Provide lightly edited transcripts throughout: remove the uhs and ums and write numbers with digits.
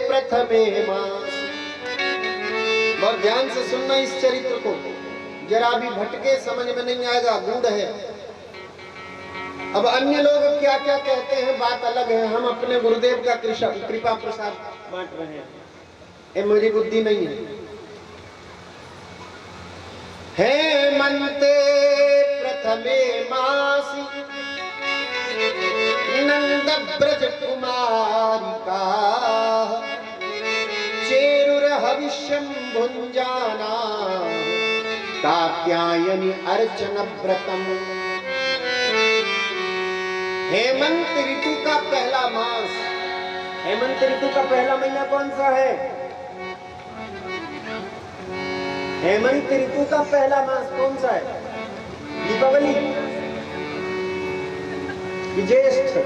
प्रथमे मास। बहुत ध्यान से सुनना इस चरित्र को, जरा भी भटके समझ में नहीं आएगा, गूढ़ है। अब अन्य लोग क्या क्या कहते हैं बात अलग है, हम अपने गुरुदेव का कृपा प्रसाद बांट रहे हैं, ये मेरी बुद्धि नहीं है। हेमंते प्रथमे मासी नंद ब्रज कुमारिका चेरुर हविष्यं भुंजाना कात्यायनी अर्चन व्रतम। हेमंत ऋतु का पहला मास, हेमंत ऋतु का पहला महीना कौन सा है? हेमंत ऋतु का पहला मास कौन सा है? दीपावली कि ज्येष्ठ?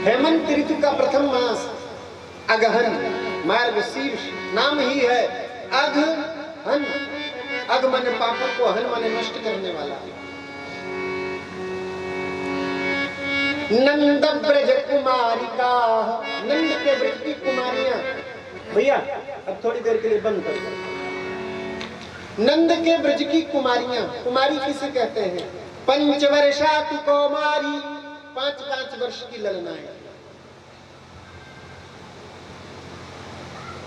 हेमंत ऋतु का प्रथम मास अगहन, मार्गशीर्ष नाम ही है अगहन। अग माने पापों को, हन माने नष्ट करने वाला। नंद ब्रज कुमारिका, नंद के ब्रज की कुमारियां। भैया अब थोड़ी देर के लिए बंद कर दो। नंद के ब्रज की कुमारियां, कुमारी किसे कहते हैं? पंचवर्षातु कौमारी, 5-5 वर्ष की ललनाएं।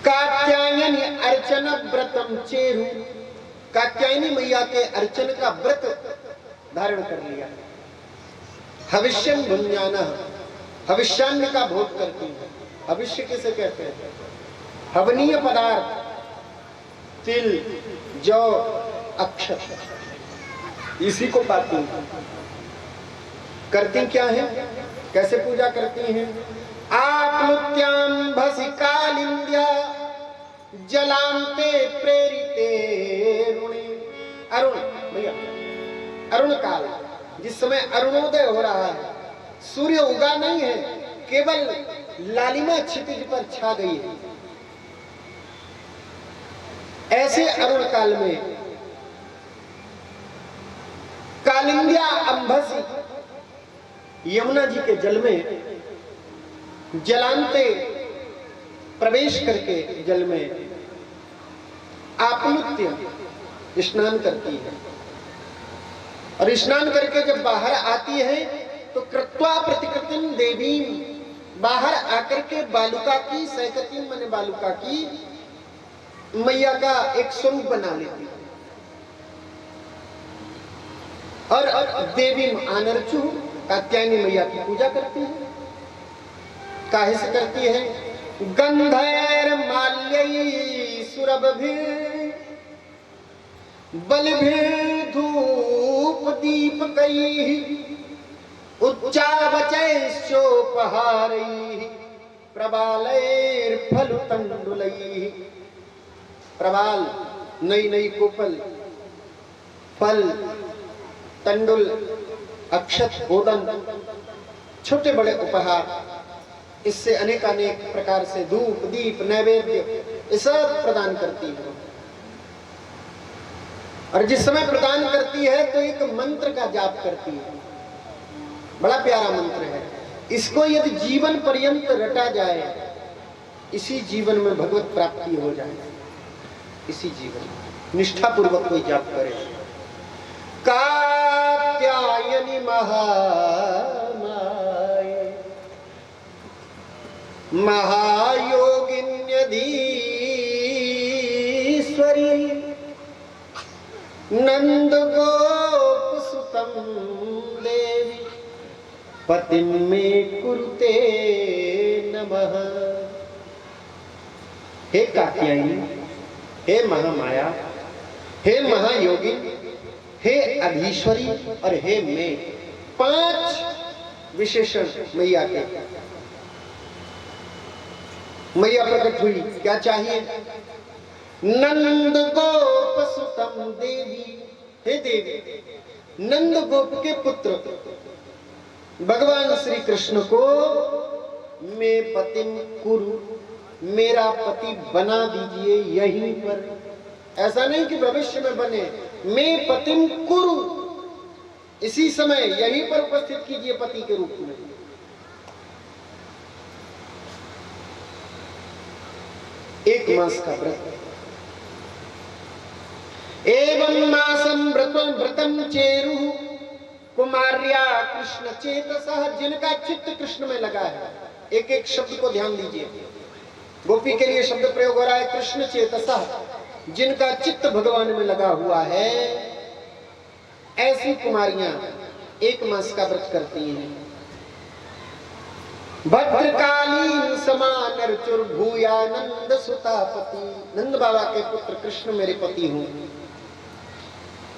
कात्यायनी अर्चन व्रतम चेरु, कात्यायनी मैया के अर्चन का व्रत धारण कर लिया। हविष्यं भुंजाना, हविष्यान्न का भोग करती है। हविष्य किसे कहते हैं? हवनीय पदार्थ, तिल, जौ, अक्षत, इसी को पाती हैं। करती क्या है, कैसे पूजा करती हैं? आप्लुत्यां भसि कालिंद्या जलांते प्रेरिते रुणे। अरुण भैया, अरुण काल, जिस समय अरुणोदय हो रहा है, सूर्य उगा नहीं है, केवल लालिमा क्षितिज पर छा गई है, ऐसे अरुण काल में कालिंद्या अंभसी, यमुना जी के जल में जलांते प्रवेश करके जल में आप्लुत्य स्नान करती है। और स्नान करके जब बाहर आती है तो कृत्वा प्रतिकृतिम देवी, बाहर आकर के बालुका की, सैकती माने बालुका की मैया का एक स्वरूप बना लेती है। और देवी आनर्चु, कात्यायनी मैया की पूजा करती है। काहे से करती है? गंधैर माल्यै सुरभिर् बलिभिर् धूप दीपकैः उच्चावचैश्चोपहारैः प्रबालैर्फलतण्डुलैः। प्रबाल नई नई कोपल, फल, तंडुल, अक्षत, बोदन, छोटे बड़े उपहार, इससे अनेकानेक प्रकार से धूप दीप नैवेद्य ये सब प्रदान करती है। और जिस समय प्रदान करती है तो एक मंत्र का जाप करती है, बड़ा प्यारा मंत्र है। इसको यदि जीवन पर्यंत रटा जाए, इसी जीवन में भगवत प्राप्ति हो जाए। इसी जीवन निष्ठा पूर्वक कोई जाप करे। कात्यायनी महामाये महायोगिन्यधीश्वरी नंद गोप सुतम देवी पतिं मे कुरुते नमः। हे कात्यायनी, हे महामाया, हे महायोगी, हे अधीश्वरी और हे मैं, 5 विशेषण मैया के। मैया प्रकट हुई, क्या चाहिए? नंद गोप सुतम देवी, हे देवी, नंद गोप के पुत्र भगवान श्री कृष्ण को मैं पतिम कुरु, मेरा पति बना दीजिए यहीं पर। ऐसा नहीं कि भविष्य में बने, मैं पतिम कुरु, इसी समय यहीं पर उपस्थित कीजिए पति के रूप में। एक मास का व्रत। एवं मासम व्रतम चेरु कुमार्या कृष्ण चेतसः, जिनका चित्त कृष्ण में लगा है। एक एक शब्द को ध्यान दीजिए। गोपी के लिए शब्द प्रयोग हो रहा है कृष्ण चेतसः, जिनका चित्त भगवान में लगा हुआ है, ऐसी कुमारियां एक मास का व्रत करती हैं। भद्रकालीन समान भूयानंद सुतापति, नंद बाबा के पुत्र कृष्ण मेरे पति हूं,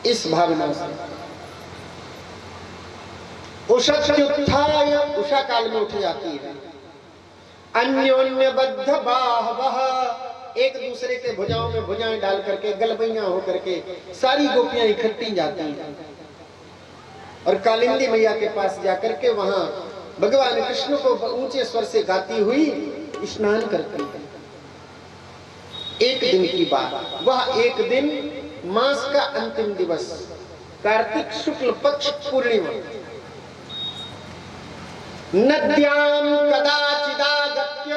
इस भावना से उषत्युत्थाय, उषा काल में उठ जाती है। अन्योन्य बद्ध बाहवः, एक दूसरे के भुजाओं में भुजाएं डाल करके गलबैयां होकर के सारी गोपियां इकट्ठी जाती हैं और कालिंदी मैया के पास जाकर के वहां भगवान कृष्ण को ऊंचे स्वर से गाती हुई स्नान करती है। एक दिन की बात, वह एक दिन मास का अंतिम दिवस, कार्तिक शुक्ल पक्ष पूर्णिमा, नद्यां कदाचिदागत्य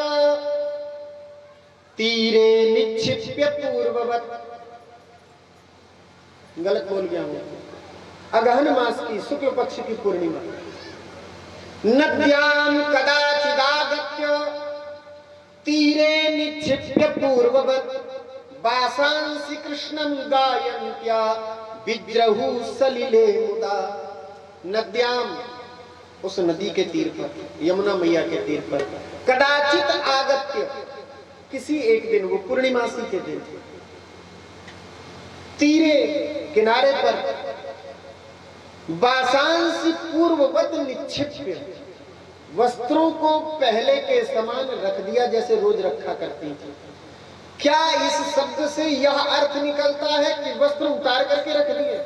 तीरे निक्षिप्य पूर्ववत्, गलत बोल गया हूं, अगहन मास की शुक्ल पक्ष की पूर्णिमा, नद्यां कदाचिदागत्य तीरे निक्षिप्य पूर्ववत् वासांसि कृष्णं गायन्त्या विज्रहु सलिले मुदा। नद्यां, उस नदी के तीर पर, यमुना मैया के तीर पर, कदाचित आगत्य, किसी एक दिन, वो पूर्णिमासी के दिन, तीरे किनारे पर, वासांसि पूर्ववत निक्षिप्य, वस्त्रों को पहले के समान रख दिया जैसे रोज रखा करती थी। क्या इस शब्द से यह अर्थ निकलता है कि वस्त्र उतार करके रख दिए?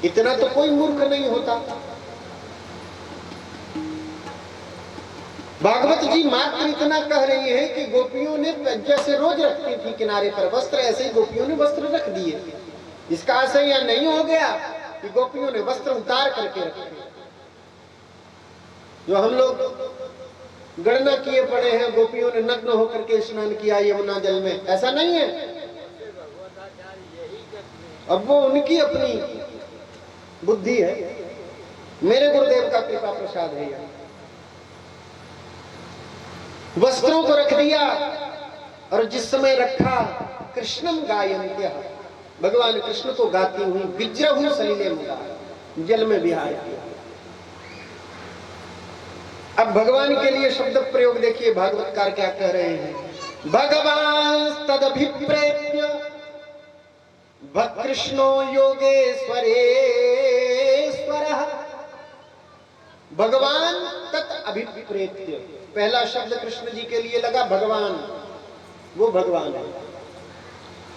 इतना तो कोई मूर्ख नहीं होता। भागवत जी मात्र इतना कह रही है कि गोपियों ने जैसे रोज रखती थी किनारे पर वस्त्र, ऐसे ही गोपियों ने वस्त्र रख दिए। इसका आशय यह नहीं हो गया कि गोपियों ने वस्त्र उतार करके रखे, जो हम लोग गणना किए पड़े हैं, गोपियों ने नग्न होकर के स्नान किया यमुना जल में, ऐसा नहीं है। अब वो उनकी अपनी बुद्धि है, मेरे गुरुदेव का कृपा प्रसाद है। वस्त्रों को रख दिया और जिस समय रखा, कृष्णम गायन्त्य, भगवान कृष्ण को गाती हुई, विज्रहु सलिले मुदा, जल में विहार किया। अब भगवान के लिए शब्द प्रयोग देखिए, भागवतकार क्या कह रहे हैं। भगवान तदभिप्रेत्य भकृष्णो योगेश्वरेश्वरः, भगवान तत् अभिप्रेत्य, पहला शब्द कृष्ण जी के लिए लगा भगवान, वो भगवान है।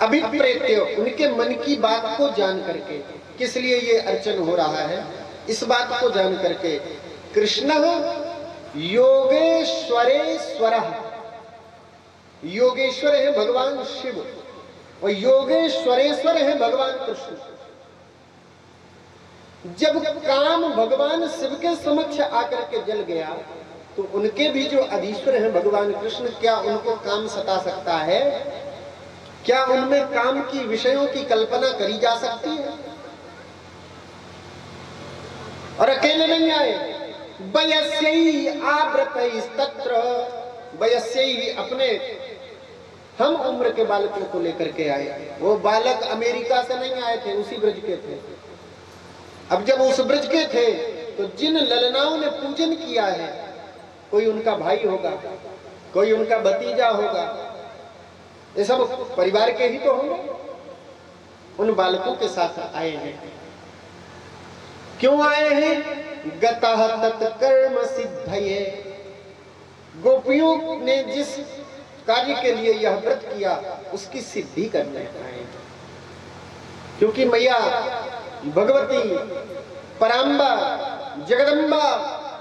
अभिप्रेत्य, उनके मन की बात को जान करके, किस लिए ये अर्चन हो रहा है, इस बात को जान करके, कृष्ण योगेश्वरेश्वरः, योगेश्वर है भगवान शिव और योगेश्वरेश्वर है भगवान कृष्ण। जब काम भगवान शिव के समक्ष आकर के जल गया तो उनके भी जो अधीश्वर हैं भगवान कृष्ण, क्या उनको काम सता सकता है? क्या उनमें काम की विषयों की कल्पना करी जा सकती है? और अकेले नहीं आए, वयस्यैहि आवृतैस्तत्र, वयस्यैहि, अपने हम उम्र के बालकों को लेकर के आए। वो बालक अमेरिका से नहीं आए थे, उसी ब्रज के थे। अब जब उस ब्रज के थे तो जिन ललनाओं ने पूजन किया है, कोई उनका भाई होगा, कोई उनका भतीजा होगा, ये सब परिवार के ही तो होंगे। उन बालकों के साथ आए हैं। क्यों आए हैं? गतः तत्कर्म सिद्धये, गोपियों ने जिस कार्य के लिए यह व्रत किया उसकी सिद्धि करने आए हैं। क्योंकि मैया भगवती पराम्बा जगदम्बा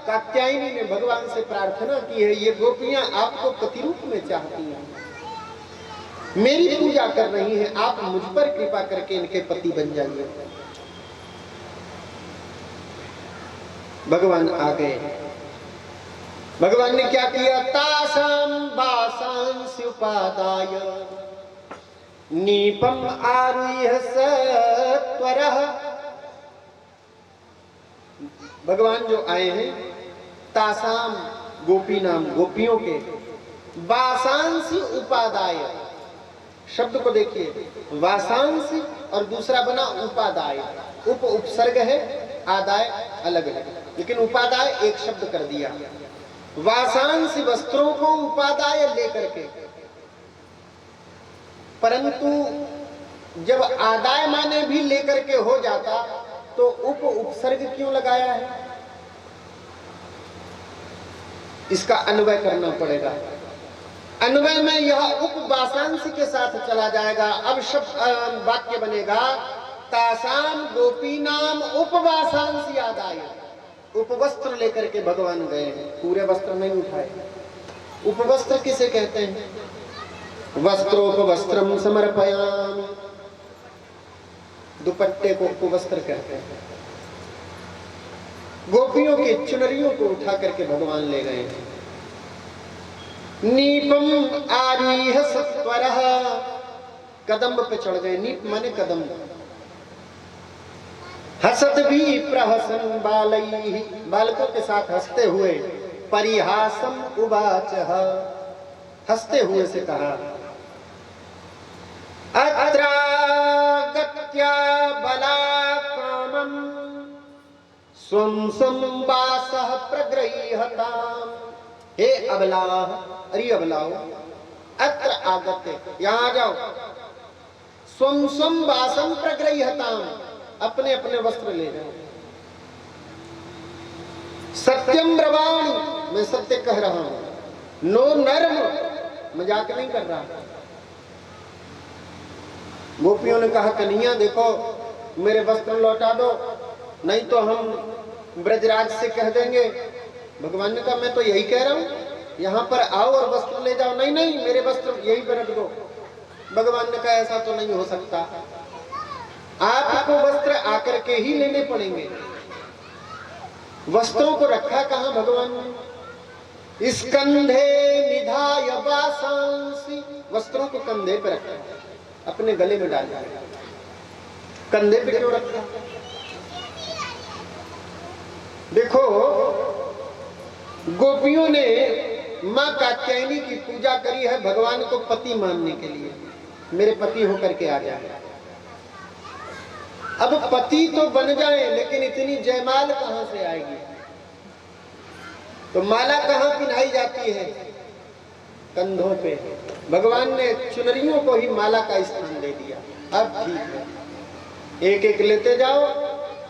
कात्यायनी ने भगवान से प्रार्थना की है, ये गोपियां आपको पति रूप में चाहती हैं। मेरी पूजा कर रही हैं, आप मुझ पर कृपा करके इनके पति बन जाइए। भगवान आ गए। भगवान ने क्या किया? तासाम वासांस उपादाय नीपम आरुह्य सत्वरः। भगवान जो आए हैं, तासाम गोपी नाम गोपियों के, वासांसी उपादाय, शब्द को देखिए, वासांसी और दूसरा बना उपादाय। उप उपसर्ग है, आदाय अलग है, लेकिन उपादाय एक शब्द कर दिया। वासांसी वस्त्रों को उपादाय लेकर के, परंतु जब आदाय माने भी लेकर के हो जाता तो उप उपसर्ग क्यों लगाया है? इसका अन्वय करना पड़ेगा। अन्वय में यह उपवासांश के साथ चला जाएगा। अब शब्द वाक्य बनेगा तासाम गोपी नाम उपवासांश आदाय। उपवस्त्र लेकर के भगवान गए, पूरे वस्त्र नहीं उठाए। उपवस्त्र किसे कहते हैं? वस्त्रोपवस्त्रम समर्पयामि, दुपट्टे को उपवस्त्र कहते हैं। गोपियों की चुनरियों को उठा करके भगवान ले गए। नीपम आरीह सत्वरः, कदम्ब पे चढ़ गए। नीप माने कदम्ब। हसत भी प्रहसन बालैहि, बालकों के साथ हंसते हुए। परिहासम उवाचः, हंसते हुए से कहा, अत्रागत्या बलाकामं स्वं स्वं वासः प्रगृह्यताम्। हे अबलाः, अरे अबलाओ, अत्र आगत्य, यहाँ आ जाओ। स्वं स्वं वासं प्रगृह्यताम्, अपने अपने वस्त्र ले जाओ। सत्यम ब्रवाणि, मैं सत्य कह रहा हूं। नो नर्म, मजाक नहीं कर रहा। गोपियों ने कहा, कन्हैया देखो, मेरे वस्त्र लौटा दो, नहीं तो हम ब्रजराज से कह देंगे। भगवान ने कहा, मैं तो यही कह रहा हूं, यहाँ पर आओ और वस्त्र ले जाओ। नहीं नहीं, मेरे वस्त्र यही पर रख दो। भगवान ने कहा, ऐसा तो नहीं हो सकता, आपको वस्त्र आकर के ही लेने पड़ेंगे। वस्त्रों को रखा कहां भगवान ने? स्कंधे निधाय वासांसि, वस्त्रों को कंधे पे रखा, अपने गले में डाल दिया। कंधे पे क्यों रखा? देखो, गोपियों ने मां कात्यायनी की पूजा करी है भगवान को पति मानने के लिए। मेरे पति होकर के आ जाए। अब पति तो बन जाए, लेकिन इतनी जयमाल कहां से आएगी? तो माला कहां पिन्हाई जाती है? कंधों पे। भगवान ने चुनरियों को ही माला का स्थान दे दिया। अब ठीक है, एक एक लेते जाओ,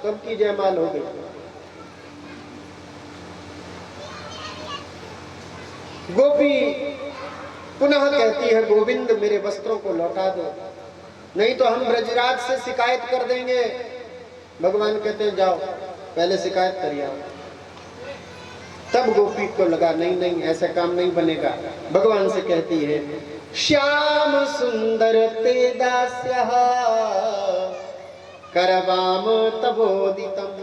तब की जयमाल हो गई। गोपी पुनः कहती है, गोविंद मेरे वस्त्रों को लौटा दो, नहीं तो हम ब्रजराज से शिकायत कर देंगे। भगवान कहते हैं, जाओ पहले शिकायत करिए। तब गोपी को लगा, नहीं नहीं, ऐसा काम नहीं बनेगा। भगवान से कहती है, श्याम सुंदर ते दास्यः करवाम तबोदितम्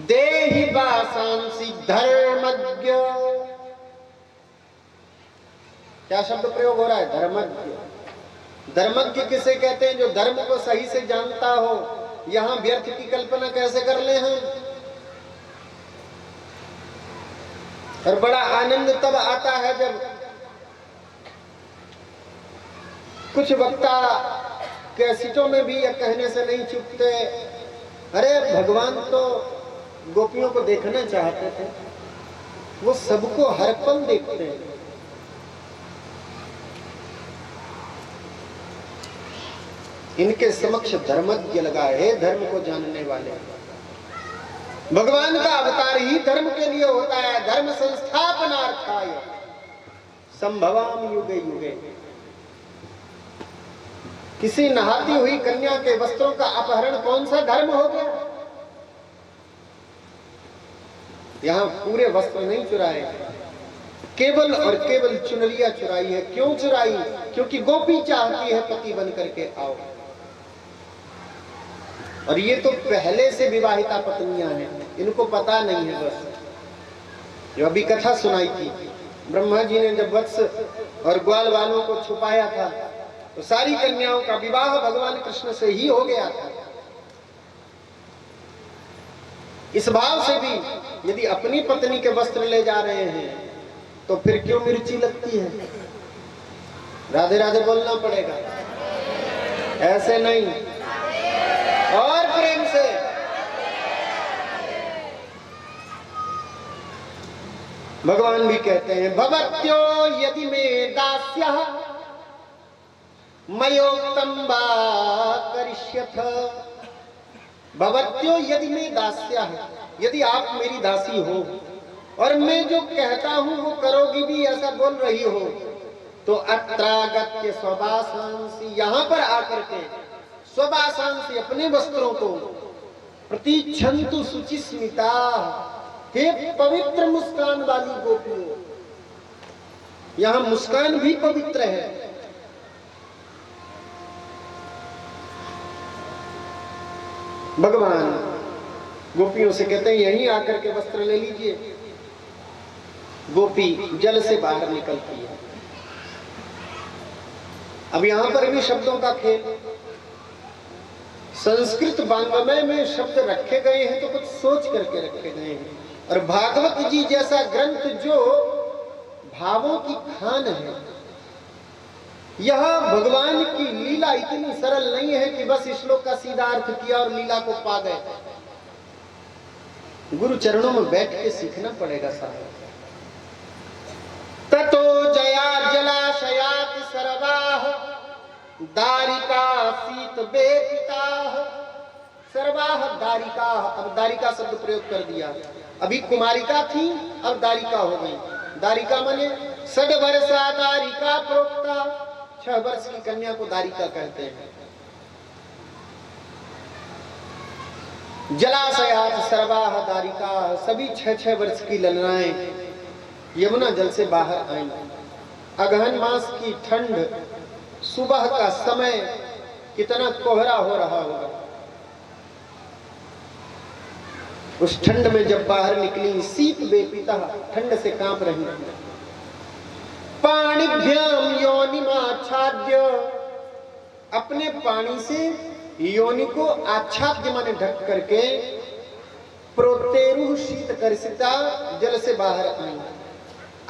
देहि वासांसि धर्मज्ञ। क्या शब्द प्रयोग हो रहा है? धर्मज्ञ। धर्मज्ञ किसे कहते हैं? जो धर्म को सही से जानता हो। यहां व्यर्थ की कल्पना कैसे कर ले हम? और बड़ा आनंद तब आता है जब कुछ वक्ता कैसेटों में भी यह कहने से नहीं चूकते, अरे भगवान तो गोपियों को देखना चाहते थे, वो सबको हर पल देखते हैं। इनके समक्ष धर्मज्ञ लगाए, हे धर्म को जानने वाले। भगवान का अवतार ही धर्म के लिए होता है। धर्म संस्थापनार्थाय संभवामि युगे युगे। किसी नहाती हुई कन्या के वस्त्रों का अपहरण कौन सा धर्म हो गया? यहां पूरे वस्त्र नहीं चुराए, केवल और केवल चुनरिया चुराई है। क्यों चुराई? क्योंकि गोपी चाहती है पति बन करके आओ। और ये तो पहले से विवाहिता पत्नियां हैं, इनको पता नहीं है। बस जो अभी कथा सुनाई थी, ब्रह्मा जी ने जब वत्स और ग्वाल वालों को छुपाया था तो सारी कन्याओं का विवाह भगवान कृष्ण से ही हो गया था। इस भाव से भी यदि अपनी पत्नी के वस्त्र ले जा रहे हैं तो फिर क्यों मिर्ची लगती है? राधे राधे बोलना पड़ेगा, ऐसे नहीं, और प्रेम से। भगवान भी कहते हैं भवत्यो यदि में दास्यः मयोक्तम वा करिष्यथ। भवत्यो यदि में दास्यः, यदि आप मेरी दासी हो और मैं जो कहता हूं वो करोगी भी, ऐसा बोल रही हो, तो अत्रागत्य स्वभासांसी, यहां पर आकर के स्वभासांसी अपने वस्त्रों को प्रतीक्षन्तु शुचिस्मिता, हे पवित्र मुस्कान वाली गोपियों। यहां मुस्कान भी पवित्र है। भगवान गोपियों से कहते हैं यहीं आकर के वस्त्र ले लीजिए। गोपी जल से बाहर निकलती है। अब यहां पर भी शब्दों का खेल। संस्कृत वाङ्मय में शब्द रखे गए हैं तो कुछ सोच करके रखे गए हैं। और भागवत जी जैसा ग्रंथ जो भावों की खान है, यह भगवान की लीला इतनी सरल नहीं है कि बस श्लोक का सीधा अर्थ किया और लीला को पा गए। गुरु चरणों में बैठ के सीखना पड़ेगा साहब। ततो जया जलाशयात सर्वाः दारिका शीत वेपिताः। सर्वाः दारिकाः, अब दारिका शब्द प्रयोग कर दिया। अभी कुमारिका थी, अब दारिका हो गई। दारिका माने 6 वर्षा दारिका प्रोक्ता, 6 वर्ष की कन्या को दारिका कहते हैं। जलाशयात सर्वाः दारिकाः, सभी 6 वर्ष की ललनाएं यमुना जल से बाहर आई। अगहन मास की ठंड, सुबह का समय, कितना कोहरा हो रहा होगा। उस ठंड में जब बाहर निकली, शीत वेपिता, ठंड से कांप रही। पाणिभ्याम योनिमाच्छाद्य, अपने पानी से योनि को आच्छाद्य माने ढक करके, प्रोतेरु शीत कर्षिता, जल से बाहर आई।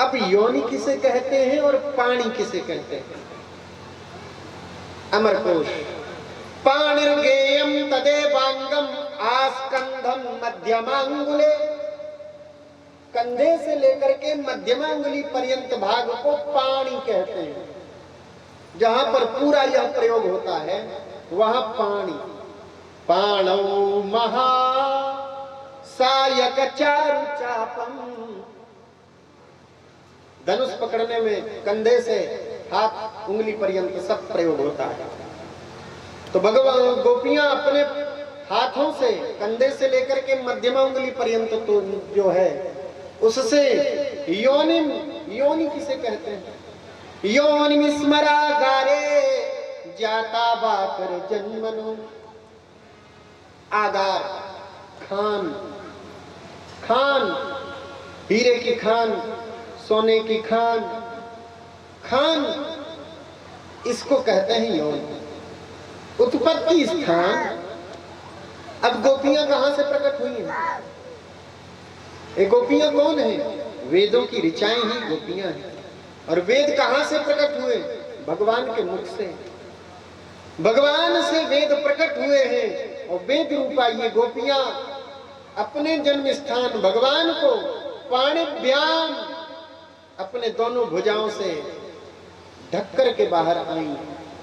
अब योनि किसे कहते हैं और पानी किसे कहते हैं? अमरकोश। पाणिर्गेयम तदेवांगम आस्कंधम मध्यमांगुले, कंधे से लेकर के मध्यमांगुली पर्यंत भाग को पाणी कहते हैं। जहां पर पूरा यह प्रयोग होता है वहां पाणी। पाणौ महा सायक चारु चापम, धनुष पकड़ने में कंधे से हाथ उंगली पर्यंत सब प्रयोग होता है। तो भगवान गोपियां अपने हाथों से कंधे से लेकर के मध्यमा उंगली पर्यंत तो जो है उससे योनि किसे कहते हैं? योनि स्मरा गारे जाता बाकर जन्मनो। आगार, खान, खान, हीरे की खान, सोने की खान, खान इसको कहते हैं योनि, उत्पत्ति स्थान। अब गोपियां कहां से प्रकट हुई हैं? ये गोपियां कौन हैं? वेदों की ऋचाएं ही गोपियां हैं। और वेद कहां से प्रकट हुए? भगवान के मुख से। भगवान से वेद प्रकट हुए हैं और वेद रूपा ये गोपियां अपने जन्म स्थान भगवान को पाणिभ्याम, अपने दोनों भुजाओं से ढक कर के बाहर आई।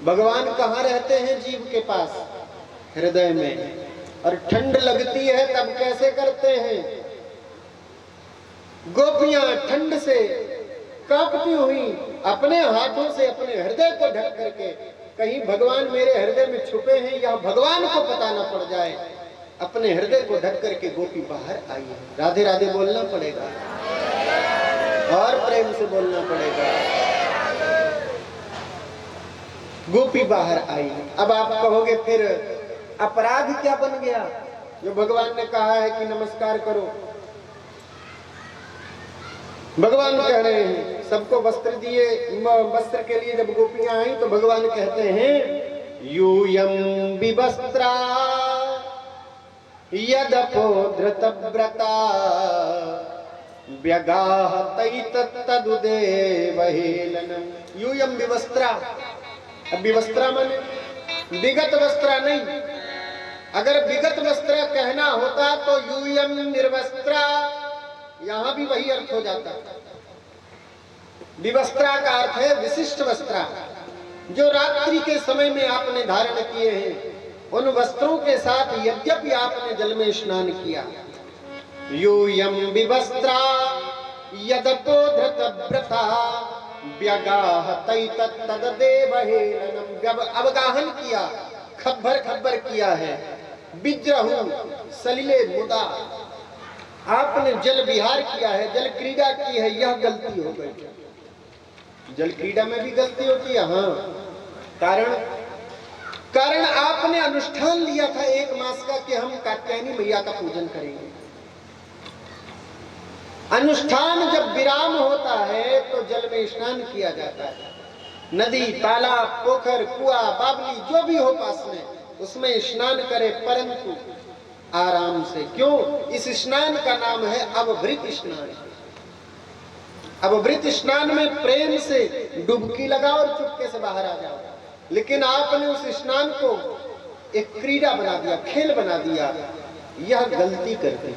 भगवान कहाँ रहते हैं? जीव के पास, हृदय में। और ठंड लगती है तब कैसे करते हैं? गोपियां ठंड से कांपती हुई अपने हाथों से अपने हृदय को ढक करके, कहीं भगवान मेरे हृदय में छुपे हैं या भगवान को पता न पड़ जाए, अपने हृदय को ढक करके गोपी बाहर आई है। राधे राधे बोलना पड़ेगा। और प्रेम से बोलना पड़ेगा। गोपी बाहर आई। अब आप कहोगे फिर अपराध क्या बन गया जो भगवान ने कहा है कि नमस्कार करो। भगवान कह रहे हैं सबको वस्त्र दिए, वस्त्र के लिए जब गोपियां आई तो भगवान कहते हैं यूयम विवस्त्रा यदपो धृतव्रता व्यगाह तैतत्तदुदेवहेलनम। यूयम विवस्त्रा। अब विवस्त्रा माने विगत वस्त्रा नहीं। अगर विगत वस्त्रा कहना होता तो यूयम निर्वस्त्रा, यहां भी वही अर्थ हो जाता। विवस्त्रा का अर्थ है विशिष्ट वस्त्रा, जो रात्रि के समय में आपने धारण किए हैं उन वस्त्रों के साथ यद्यपि आपने जल में स्नान किया। यूयम विवस्त्रा यदपो धृतव्रता व्यगाह तैतत्तदेवहेलनम। जब अवगाहन किया, खब्बर खब्बर किया है, विद्रहु सलिले मुदा, आपने जल विहार किया है, जल क्रीड़ा की है, यह गलती हो गई। जल क्रीड़ा में भी गलती होती है। हाँ, कारण आपने अनुष्ठान लिया था 1 मास का कि हम कात्यायनी मैया का पूजन करेंगे। अनुष्ठान जब विराम होता है तो जल में स्नान किया जाता है। नदी, तालाब, पोखर, कुआं, बावली जो भी हो पास में, उसमें स्नान करे, परंतु आराम से। क्यों? इस स्नान का नाम है अवभृत स्नान। अवभृत स्नान में प्रेम से डुबकी लगाओ और चुपके से बाहर आ जाओ। लेकिन आपने उस स्नान को एक क्रीड़ा बना दिया, खेल बना दिया। यह गलती कर दी।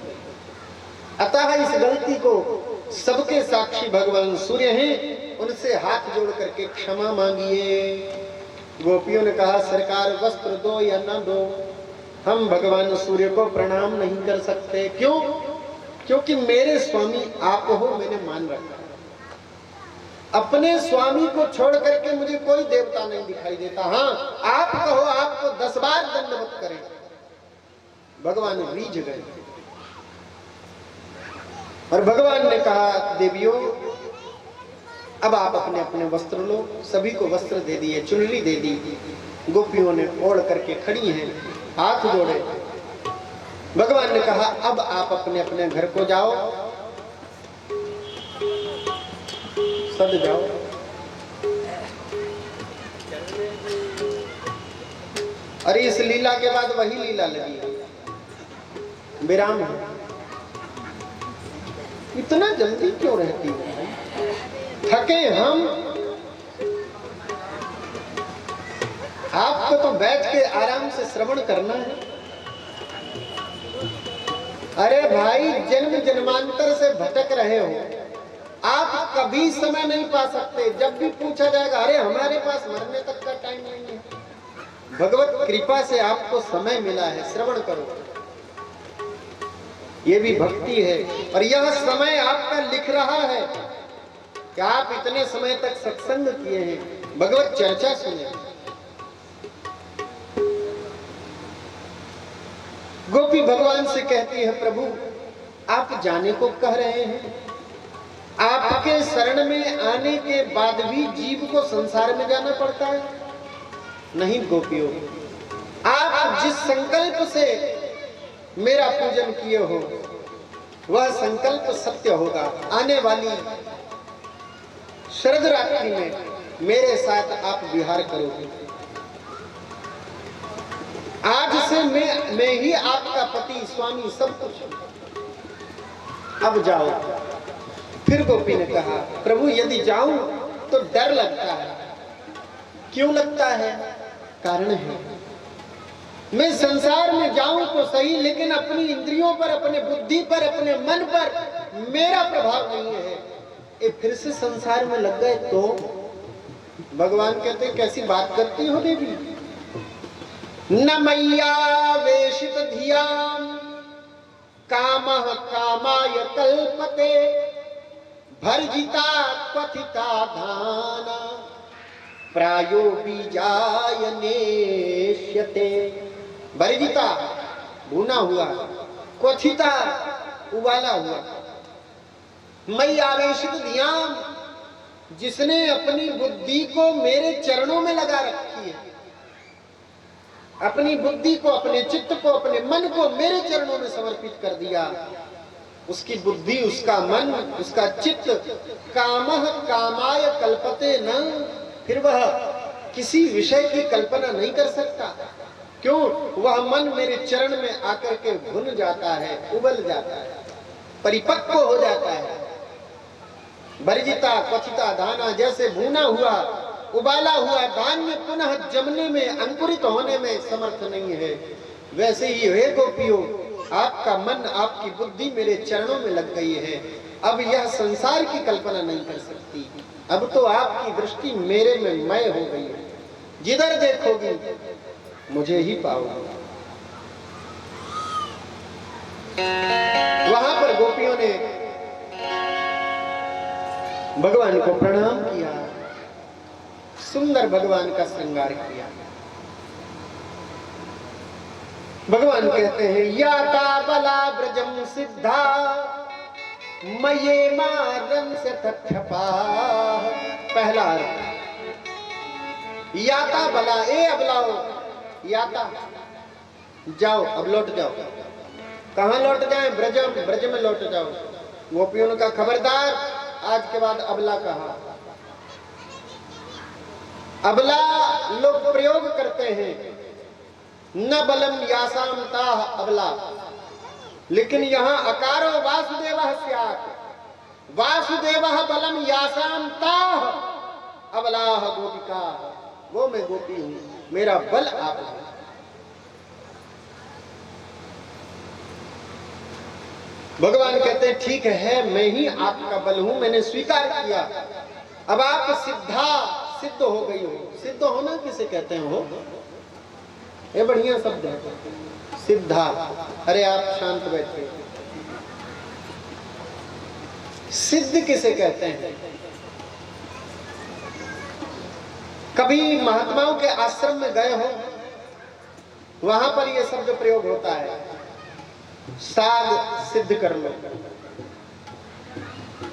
अतः इस गलती को सबके साक्षी भगवान सूर्य हैं, उनसे हाथ जोड़ करके क्षमा मांगिए। गोपियों ने कहा सरकार वस्त्र दो या न दो, हम भगवान सूर्य को प्रणाम नहीं कर सकते। क्यों? क्योंकि मेरे स्वामी आप हो, मैंने मान रखा। अपने स्वामी को छोड़ करके मुझे कोई देवता नहीं दिखाई देता। हाँ, आप कहो आपको 10 बार दंडवत करें। भगवान रीझ गए और भगवान ने कहा देवियों, अब आप अपने अपने वस्त्र लो। सभी को वस्त्र दे दिए, चुनरी दे दी। गोपियों ने ओढ़ करके खड़ी हैं, हाथ जोड़े। भगवान ने कहा अब आप अपने अपने घर को जाओ, सद जाओ। अरे इस लीला के बाद वही लीला लगी, विराम है। इतना जल्दी क्यों रहती है? थके हम। आपको तो बैठ के आराम से श्रवण करना है। अरे भाई, जन्म जन्मांतर से भटक रहे हो, आप कभी समय नहीं पा सकते। जब भी पूछा जाएगा अरे हमारे पास मरने तक का टाइम नहीं है। भगवत कृपा से आपको समय मिला है, श्रवण करो। ये भी भक्ति है। और यह समय आपका लिख रहा है कि आप इतने समय तक सत्संग किए हैं, भगवत चर्चा सुने। गोपी भगवान से कहती है प्रभु आप जाने को कह रहे हैं, आपके शरण में आने के बाद भी जीव को संसार में जाना पड़ता है। नहीं गोपियों, आप जिस संकल्प से मेरा पूजन किए हो वह संकल्प सत्य होगा। आने वाली शरद रात्रि में मेरे साथ आप विहार करोगे। आज से मैं ही आपका पति, स्वामी, सब कुछ। अब जाओ। फिर गोपी ने कहा प्रभु यदि जाऊं तो डर लगता है। क्यों लगता है? कारण है, मैं संसार में जाऊं तो सही, लेकिन अपनी इंद्रियों पर, अपने बुद्धि पर, अपने मन पर मेरा प्रभाव नहीं है। ये फिर से संसार में लग गए तो? भगवान कहते कैसी बात करती हो देवी? न मैया वेशित धियाम कामः कामाय कल्पते भर्जिता क्वथिता धाना प्रायो बीजाय नेष्यते। भर्जिता भुना हुआ, क्वथिता उबाला हुआ। मई आवेशित धियाम, जिसने अपनी बुद्धि को मेरे चरणों में लगा रखी है, अपनी बुद्धि को, अपने चित्त को, अपने मन को मेरे चरणों में समर्पित कर दिया, उसकी बुद्धि, उसका मन, उसका चित्त कामः कामाय कल्पते न, फिर वह किसी विषय की कल्पना नहीं कर सकता। क्यों? वह मन मेरे चरण में आकर के भुन जाता है, उबल जाता है, परिपक्व हो जाता है। बर्जिता क्वथिता दाना, जैसे भुना हुआ, उबाला हुआ धान्य पुनः जमने में, अंकुरित होने में समर्थ नहीं है, वैसे ही हे गोपियों, आपका मन, आपकी बुद्धि मेरे चरणों में लग गई है। अब यह संसार की कल्पना नहीं कर सकती। अब तो आपकी दृष्टि मेरे में मय हो गई है, जिधर देखोगी मुझे ही पाओगे। वहां पर गोपियों ने भगवान को प्रणाम किया, सुंदर भगवान का श्रृंगार किया। भगवान कहते हैं याता बला ब्रजम सिद्धा मये मारन से तक्षपा। पहला अर्थ, याता बला, ए अबलाओ, याता जाओ, अब लौट जाओ। कहां लौट जाए? ब्रजम, ब्रज में लौट जाओ। गोपियों ने कहा खबरदार, आज के बाद अबला कहा। अबला लोग प्रयोग करते हैं, न बलम यासाम ताह अबला, लेकिन यहां अकारो वासुदेवः स्यात्, वासुदेवः बलम यासाम ताह अबलाह गोपिका। वो मैं गोपी हूं, मेरा बल आप है। भगवान कहते हैं ठीक है, मैं ही आपका बल हूं, मैंने स्वीकार किया। अब आप सिद्धा, सिद्ध हो गई हो। सिद्ध होना किसे कहते हैं? हो, ये बढ़िया शब्द है, सिद्धा। अरे आप शांत बैठे। सिद्ध किसे कहते हैं? कभी महात्माओं के आश्रम में गए हो, वहां पर यह शब्द प्रयोग होता है, साग सिद्ध कर लो,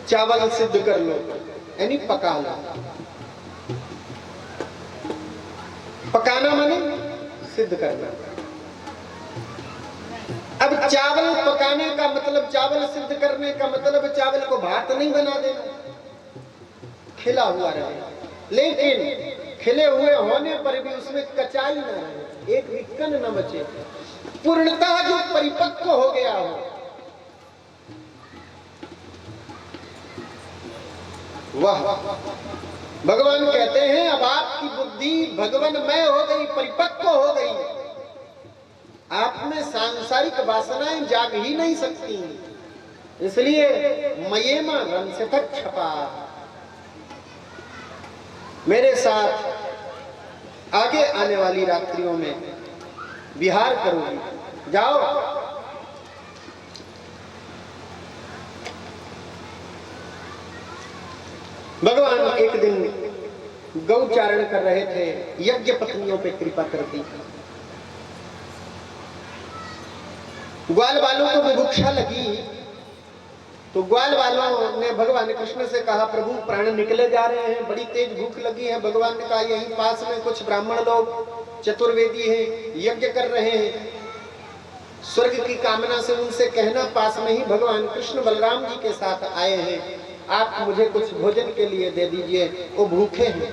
चावल सिद्ध कर लो, यानी पका लो। पकाना माने सिद्ध करना। अब चावल पकाने का मतलब, चावल सिद्ध करने का मतलब चावल को भात नहीं बना देना, खिला हुआ रहे, लेकिन खिले हुए होने पर भी उसमें कचाई न रहे, एक भी कण न बचे, पूर्णतः जो परिपक्व हो गया हो। वाह, भगवान कहते हैं अब आपकी बुद्धि भगवनमय हो गई, परिपक्व हो गई, आप में सांसारिक वासनाएं जाग ही नहीं सकती, इसलिए मयेमा रन से तक छपा। मेरे साथ आगे आने वाली रात्रियों में विहार करोगी, जाओ। भगवान एक दिन गौचारण कर रहे थे, यज्ञ पत्नियों पे कृपा कर दी। ग्वाल वालों को बुभुक्षा लगी, तो ग्वाल वालों ने भगवान कृष्ण से कहा प्रभु प्राण निकले जा रहे हैं, बड़ी तेज भूख लगी है। भगवान ने कहा यहीं पास में कुछ ब्राह्मण लोग चतुर्वेदी हैं, यज्ञ कर रहे हैं, स्वर्ग की कामना से उनसे कहना, पास में ही भगवान कृष्ण बलराम जी के साथ आए हैं, आप मुझे कुछ भोजन के लिए दे दीजिए, वो भूखे हैं।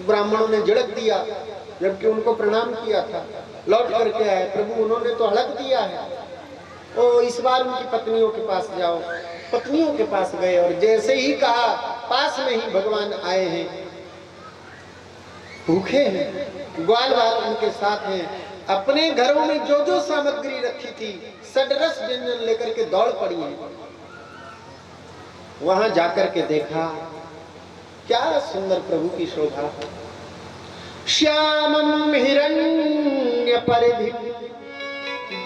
ब्राह्मणों ने झड़क दिया, जबकि उनको प्रणाम किया था। लौट करके आए, प्रभु उन्होंने तो हड़क दिया है, ओ इस बार उनकी पत्नियों के पास जाओ। पत्नियों के पास गए और जैसे ही कहा, पास में ही भगवान आए हैं, भूखे हैं, ग्वाल वाल उनके साथ हैं, अपने घरों में जो जो सामग्री रखी थी सडरस व्यंजन लेकर के दौड़ पड़ी है। वहां जाकर के देखा, क्या सुंदर प्रभु की शोभा, श्यामम हिरण्य परिधि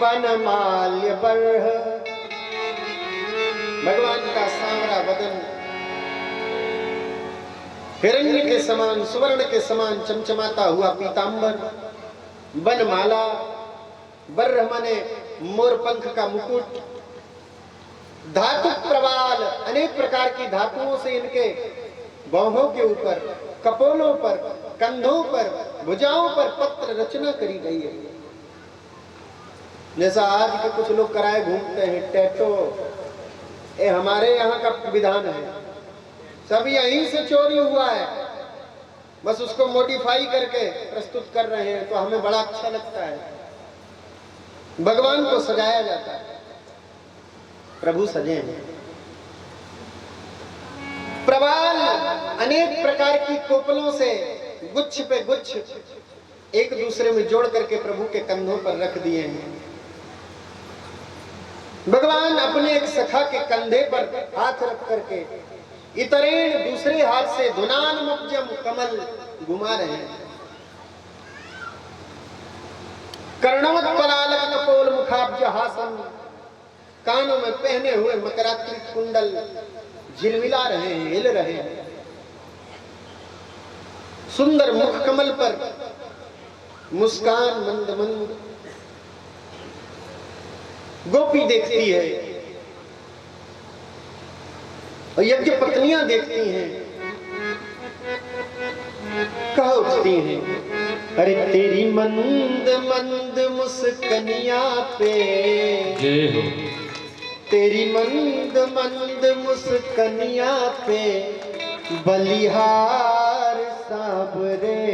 वनमाल्य बर्ह। भगवान का सांवरा बदन हिरण्य के समान, सुवर्ण के समान चमचमाता हुआ पीतांबर, वनमाला, बर्ह माने मोर पंख का मुकुट, धातु प्रवाल, अनेक प्रकार की धातुओं से इनके बाहों के ऊपर, कपोलों पर, कंधों पर, भुजाओं पर पत्र रचना करी गई है। जैसा आज के कुछ लोग कराए घूमते हैं टैटू, ये हमारे यहाँ का विधान है, सब यहीं से चोरी हुआ है, बस उसको मॉडिफाई करके प्रस्तुत कर रहे हैं, तो हमें बड़ा अच्छा लगता है। भगवान को सजाया जाता है, प्रभु सजे हैं। प्रवाल अनेक प्रकार की कोपलों से गुच्छ पे गुच्छ एक दूसरे में जोड़ करके प्रभु के कंधों पर रख दिए हैं। भगवान अपने एक सखा के कंधे पर हाथ रख करके इतरेण दूसरे हाथ से धुनान मुक्जम कमल घुमा रहे हैं। कर्णवत्पलालक कपोल मुखाब्ज हासन, कानों में पहने हुए मकराकृत कुंडल झिलमिला रहे हैं, हिल रहे हैं। सुंदर मुख कमल पर मुस्कान मंद मंद गोपी देखती है और यज्ञ पत्नियां देखती हैं, कह उठती हैं, अरे तेरी मंद मंद मुस्कनिया पे, तेरी मंद मंद मुस्कनिया पे बलिहार साबरे।